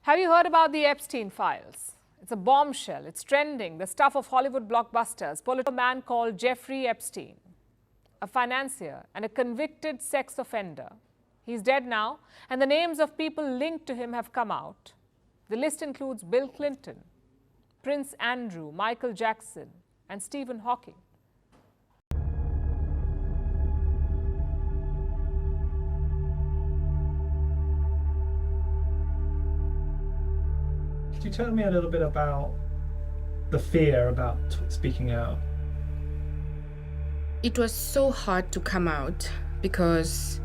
Have you heard about the Epstein files? It's a bombshell. It's trending. The stuff of Hollywood blockbusters. A man called Jeffrey Epstein, a financier and a convicted sex offender. He's dead now, and the names of people linked to him have come out. The list includes Bill Clinton, Prince Andrew, Michael Jackson, and Stephen Hawking. Could you tell me a little bit about the fear about speaking out? It was so hard to come out because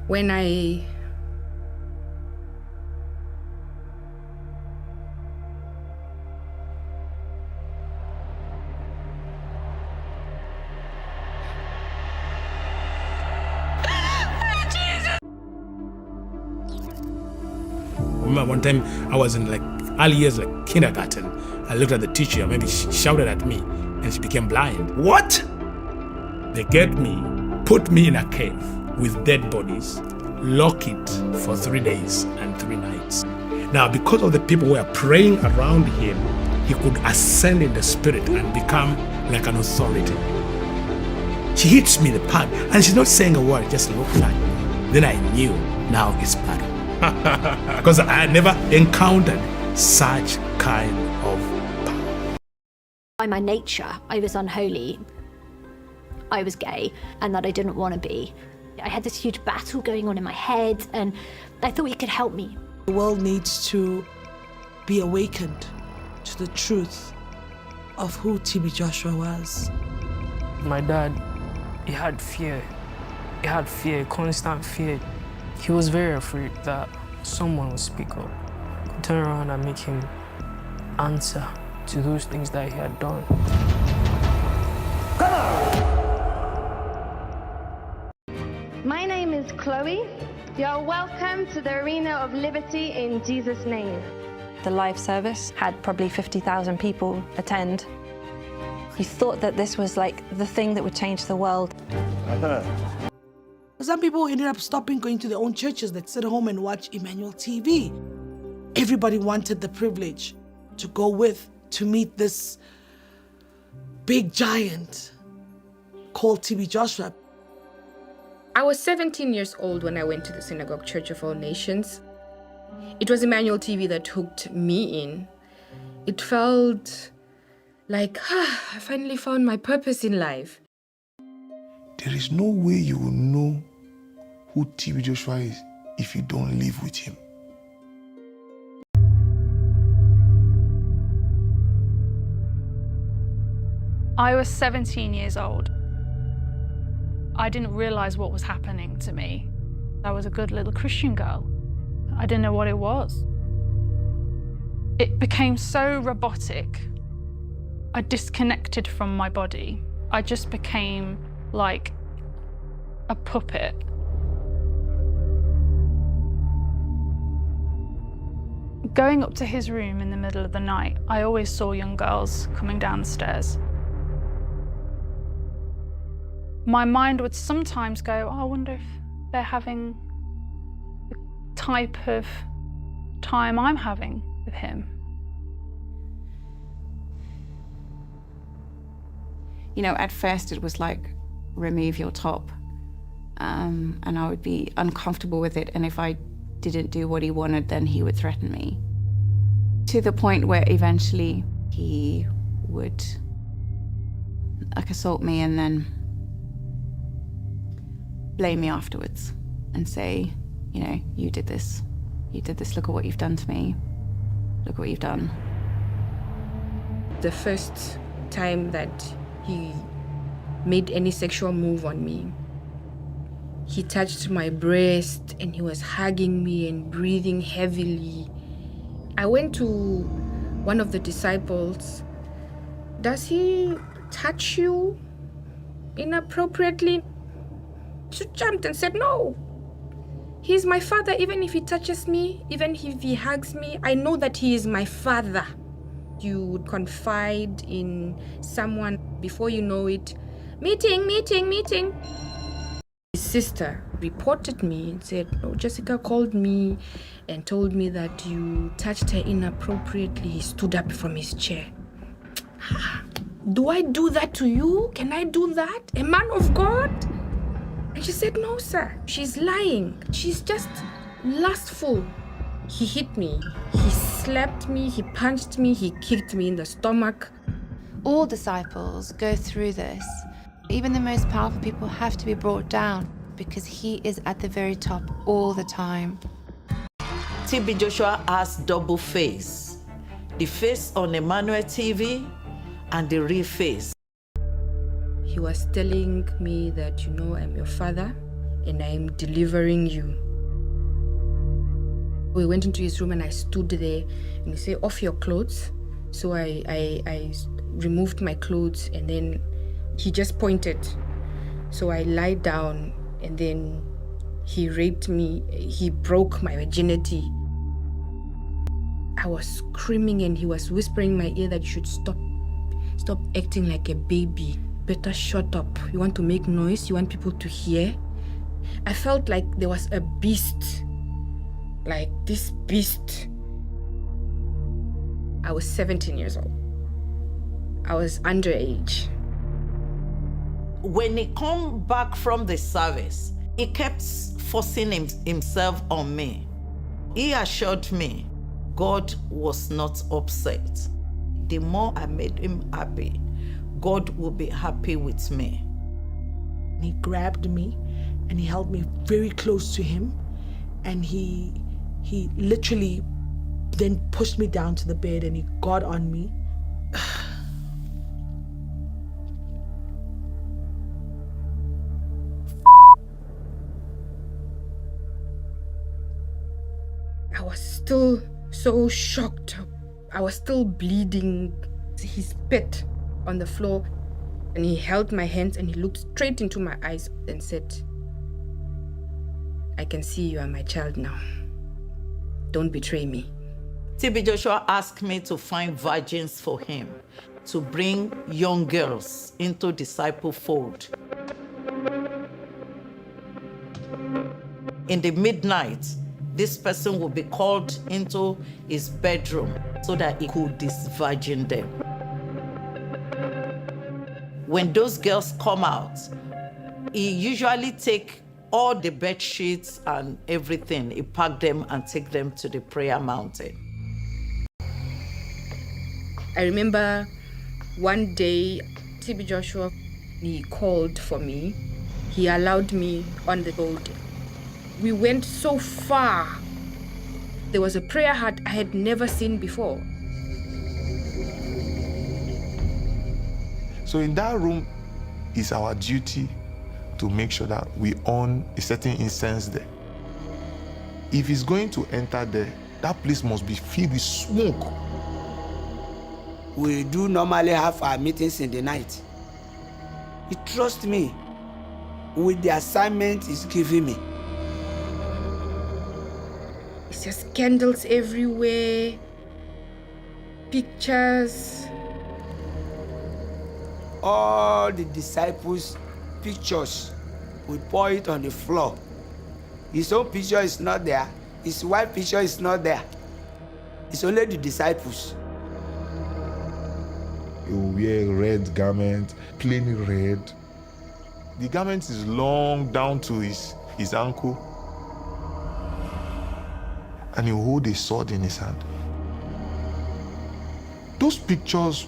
when I remember one time I was in early years, kindergarten. I looked at the teacher, maybe she shouted at me, and she became blind. What? They get me, put me in a cave with dead bodies, lock it for 3 days and 3 nights. Now, because of the people who were praying around him, he could ascend in the spirit and become like an authority. She hits me in the pad, and she's not saying a word, just looks at me. Then I knew, now it's battle. Because I had never encountered such kind of power. By my nature, I was unholy. I was gay, and that I didn't want to be. I had this huge battle going on in my head, and I thought he could help me. The world needs to be awakened to the truth of who TB Joshua was. My dad, he had fear. He had fear, constant fear. He was very afraid that someone would speak up, turn around and make him answer to those things that he had done. My name is Chloe. You are welcome to the arena of liberty in Jesus' name. The live service had probably 50,000 people attend. He thought that this was like the thing that would change the world. Some people ended up stopping going to their own churches. They'd sit home and watch Emmanuel TV. Everybody wanted the privilege to go to meet this big giant called TB Joshua. I was 17 years old when I went to the Synagogue Church of All Nations. It was Emmanuel TV that hooked me in. It felt like, I finally found my purpose in life. There is no way you will know who TB Joshua is if you don't live with him. I was 17 years old. I didn't realize what was happening to me. I was a good little Christian girl. I didn't know what it was. It became so robotic. I disconnected from my body. I just became like a puppet. Going up to his room in the middle of the night, I always saw young girls coming down the stairs. My mind would sometimes go, I wonder if they're having the type of time I'm having with him. You know, at first it was like, remove your top. And I would be uncomfortable with it. And if I didn't do what he wanted, then he would threaten me. To the point where eventually he would assault me and then blame me afterwards and say, you know, you did this, look at what you've done to me, look what you've done. The first time that he made any sexual move on me, he touched my breast and he was hugging me and breathing heavily. I went to one of the disciples. Does he touch you inappropriately? She jumped and said, no. He's my father. Even if he touches me, even if he hugs me, I know that he is my father. You would confide in someone before you know it. Meeting. His sister reported me and said, "Oh, Jessica called me and told me that you touched her inappropriately." He stood up from his chair. "Do I do that to you? Can I do that? A man of God?" And she said, "No, sir. She's lying. She's just lustful." He hit me. He slapped me. He punched me. He kicked me in the stomach. All disciples go through this. Even the most powerful people have to be brought down because he is at the very top all the time. TB Joshua has double face. The face on Emmanuel TV and the real face. He was telling me that, I'm your father and I'm delivering you. We went into his room and I stood there and he said, "Off your clothes." So I removed my clothes and then he just pointed. So I lied down and then he raped me. He broke my virginity. I was screaming and he was whispering in my ear that you should stop acting like a baby. Better shut up. You want to make noise? You want people to hear? I felt like there was a beast. Like this beast. I was 17 years old. I was underage. When he come back from the service, he kept forcing himself on me. He assured me God was not upset. The more I made him happy, God will be happy with me. He grabbed me and he held me very close to him, and he literally then pushed me down to the bed and he got on me. I was still so shocked. I was still bleeding. He spit on the floor and he held my hands and he looked straight into my eyes and said, "I can see you are my child now. Don't betray me." TB Joshua asked me to find virgins for him, to bring young girls into disciple fold. In the midnight, this person will be called into his bedroom so that he could disvirgin them. When those girls come out, he usually take all the bed sheets and everything, he pack them and take them to the prayer mountain. I remember one day, TB Joshua, he called for me. He allowed me on the road. We went so far. There was a prayer hut I had never seen before. So in that room, it's our duty to make sure that we own a certain incense there. If he's going to enter there, that place must be filled with smoke. We do normally have our meetings in the night. He trusts me with the assignment he's giving me. It's just candles everywhere, pictures. All the disciples' pictures, we pour it on the floor. His own picture is not there. His wife's picture is not there. It's only the disciples. He will wear a red garment, plain red. The garment is long down to his ankle. And he will hold a sword in his hand. Those pictures,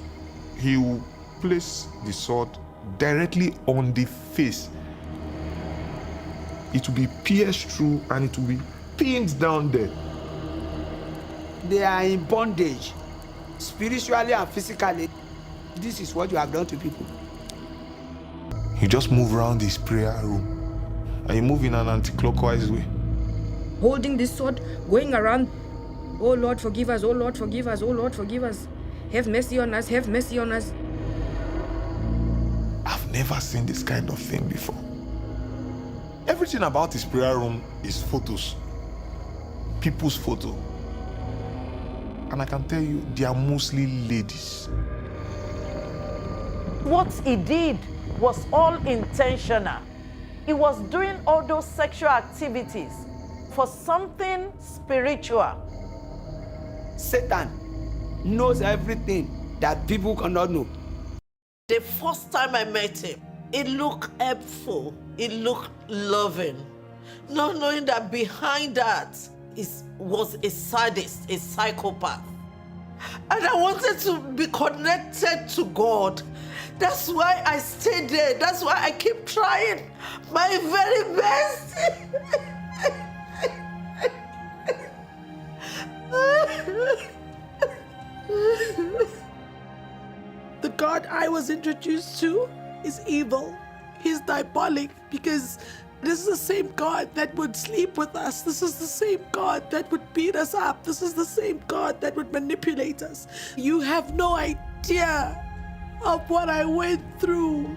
he will place the sword directly on the face. It will be pierced through and it will be pinned down there. They are in bondage, spiritually and physically. This is what you have done to people. You just move around this prayer room and you move in an anti-clockwise way. Holding this sword, going around, "Oh Lord, forgive us, oh Lord, forgive us, oh Lord, forgive us. Have mercy on us, have mercy on us." I've never seen this kind of thing before. Everything about his prayer room is photos, people's photo. And I can tell you, they are mostly ladies. What he did was all intentional. He was doing all those sexual activities for something spiritual. Satan knows everything that people cannot know. The first time I met him, he looked helpful, he looked loving, not knowing that behind that was a sadist, a psychopath. And I wanted to be connected to God. That's why I stayed there. That's why I keep trying my very best. The God I was introduced to is evil. He's diabolic because this is the same God that would sleep with us. This is the same God that would beat us up. This is the same God that would manipulate us. You have no idea of what I went through.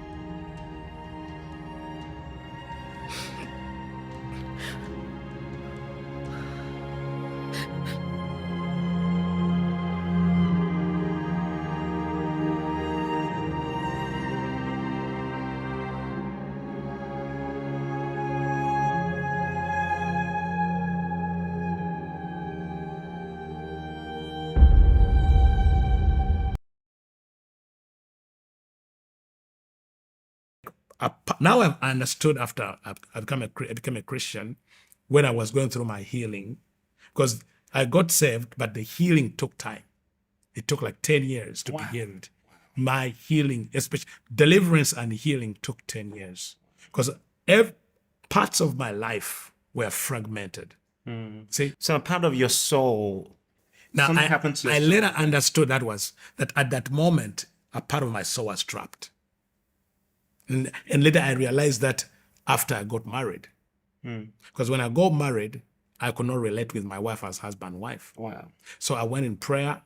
Now I've understood after I became a Christian, when I was going through my healing, because I got saved, but the healing took time. It took like 10 years to be healed. My healing, especially deliverance and healing, took 10 years because parts of my life were fragmented. See, so a part of your soul. Now something happened to your I soul. later understood that at that moment a part of my soul was trapped. And later I realized that after I got married. Because when I got married, I could not relate with my wife as husband and wife. Wow. So I went in prayer,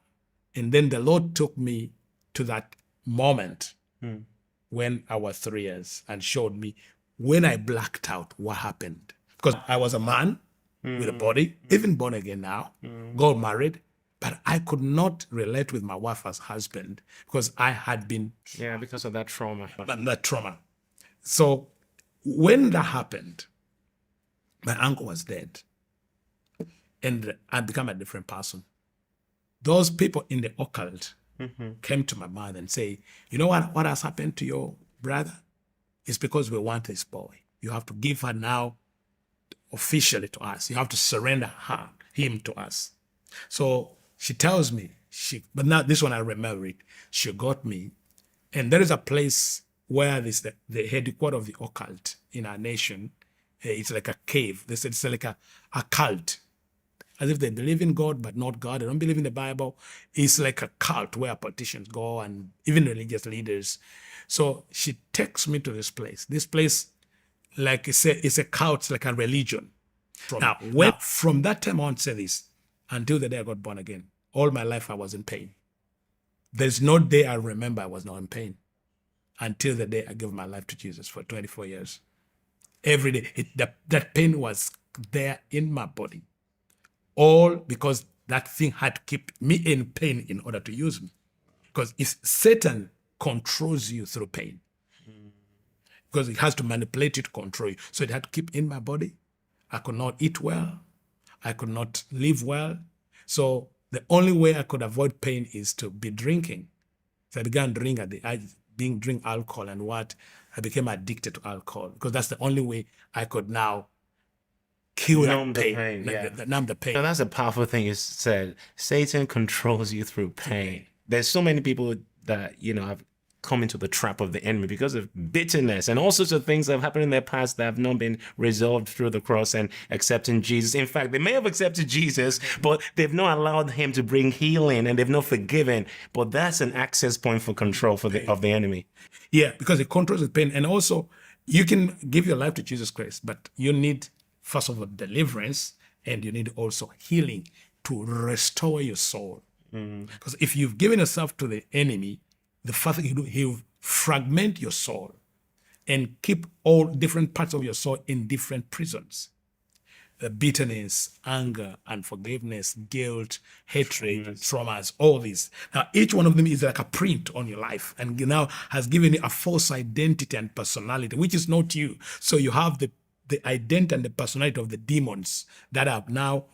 and then the Lord took me to that moment when I was 3 years and showed me when I blacked out what happened. Because I was a man with a body, even born again now, got married, but I could not relate with my wife as husband because I had been... Yeah, because of that trauma. That trauma. So when that happened, my uncle was dead and I became a different person. Those people in the occult came to my mind and say, you know what has happened to your brother? It's because we want this boy. You have to give her now officially to us. You have to surrender him to us. So she tells me, but now this one I remember it. She got me, and there is a place where this the headquarters of the occult in our nation. It's like a cave. It's like a cult, as if they believe in God but not God. They don't believe in the Bible. It's like a cult where politicians go and even religious leaders. So she takes me to this place. This place, like it's a cult, it's like a religion. From that time on, say this, until the day I got born again, all my life I was in pain. There's no day I remember I was not in pain until the day I gave my life to Jesus for 24 years. Every day, that pain was there in my body. All because that thing had to keep me in pain in order to use me. Because if Satan controls you through pain, because it has to manipulate you to control you. So it had to keep in my body. I could not eat well. I could not live well. So the only way I could avoid pain is to be drinking. So I began drinking drink alcohol, and I became addicted to alcohol because that's the only way I could now kill that pain. Numb the pain. Now, that's a powerful thing you said. Satan controls you through pain. There's so many people that, have come into the trap of the enemy because of bitterness and all sorts of things that have happened in their past that have not been resolved through the cross and accepting Jesus. In fact, they may have accepted Jesus, but they've not allowed him to bring healing and they've not forgiven. But that's an access point for control of the enemy. Yeah, because it controls the pain. And also, you can give your life to Jesus Christ, but you need, first of all, deliverance, and you need also healing to restore your soul. Because if you've given yourself to the enemy, the first thing he'll fragment your soul and keep all different parts of your soul in different prisons. bitterness, anger, unforgiveness, guilt, hatred, traumas, all these. Now, each one of them is like a print on your life and now has given you a false identity and personality, which is not you. So you have the identity and the personality of the demons that are now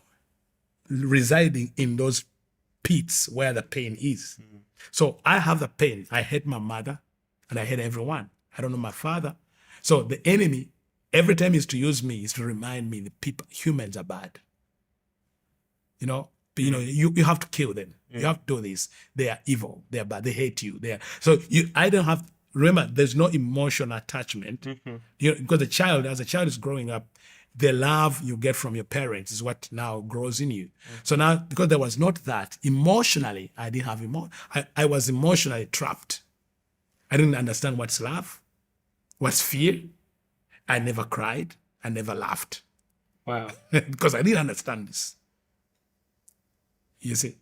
residing in those pits where the pain is. So I have the pain. I hate my mother and I hate everyone. I don't know my father. So the enemy, every time is to use me, is to remind me that humans are bad. You have to kill them. You have to do this. They are evil. They are bad. They hate you. I don't have, remember, there's no emotional attachment. Because as a child is growing up, the love you get from your parents is what now grows in you. So now, because there was not that, emotionally, I didn't have I was emotionally trapped. I didn't understand what's love, what's fear. I never cried. I never laughed. Wow. Because I didn't understand this. You see?